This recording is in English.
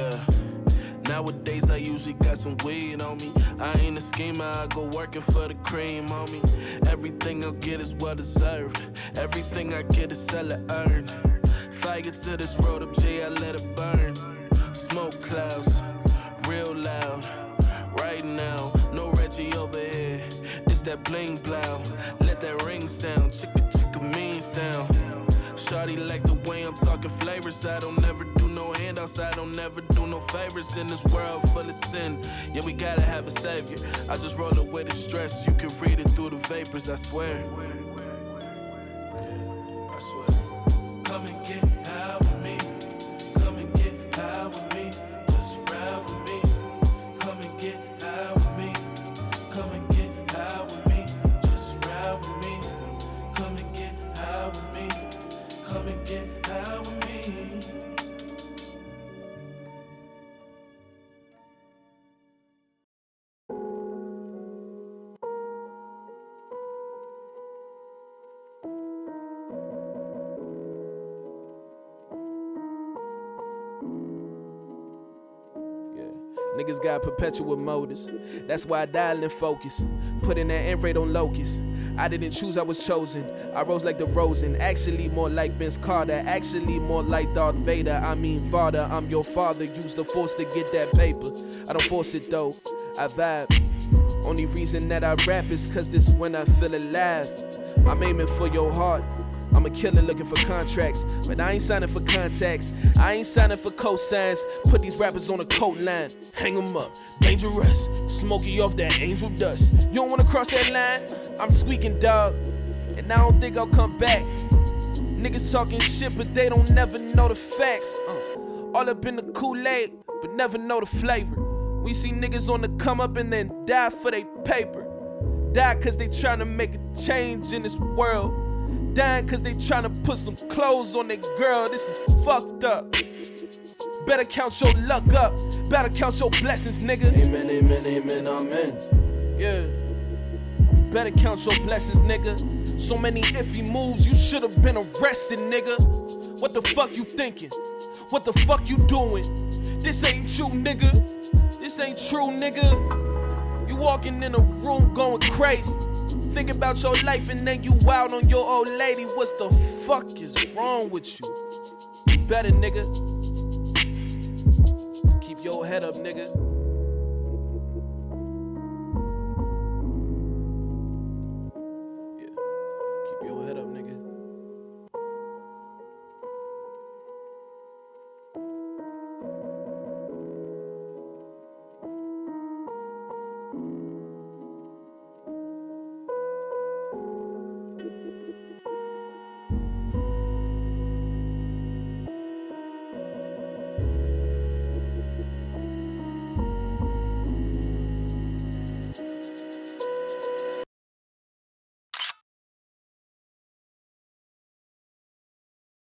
Yeah. Nowadays I usually got some weed on me. I ain't a schemer, I go working for the cream on me. Everything I get is well deserved. Everything I get is hella earned. Fire to this road up, J, I let it burn. Smoke clouds, real loud. Right now, no Reggie over here. It's that bling blow. Let that ring sound, chicka chicka mean sound. Shawty like the way I'm talking flavors. I don't never do no handouts. I don't never do no favors in this world full of sin. Yeah, we gotta have a savior. I just roll away the stress. You can read it through the vapors, I swear. Yeah, I swear. Come and get high with me. Come and get high with me. Just ride with me. Come and get high with me. Come and get high with me. Just ride with me. Come and get high with me. Come and get high with me. Niggas got perpetual motives. That's why I dial and focus. Putting that end rate on locust. I didn't choose, I was chosen. I rose like the Rosen. Actually more like Vince Carter. Actually more like Darth Vader. I mean father, I'm your father. Use the force to get that paper. I don't force it though, I vibe. Only reason that I rap is cause this when I feel alive. I'm aiming for your heart. I'm a killer looking for contracts, but I ain't signing for contacts. I ain't signing for cosigns. Put these rappers on a coat line, hang them up, dangerous. Smoky off that angel dust. You don't wanna cross that line? I'm tweaking, dog, and I don't think I'll come back. Niggas talking shit, but they don't never know the facts. All up in the Kool-Aid, but never know the flavor. We see niggas on the come up and then die for they paper. Die cause they tryna make a change in this world. Dying cause they tryna put some clothes on their girl. This is fucked up. Better count your luck up. Better count your blessings, nigga. Amen, amen, amen, amen. Yeah. Better count your blessings, nigga. So many iffy moves, you should've been arrested, nigga. What the fuck you thinking? What the fuck you doing? This ain't you, nigga. This ain't true, nigga. You walking in a room going crazy. Think about your life and then you wild on your old lady. What the fuck is wrong with you? Better, nigga. Keep your head up, nigga.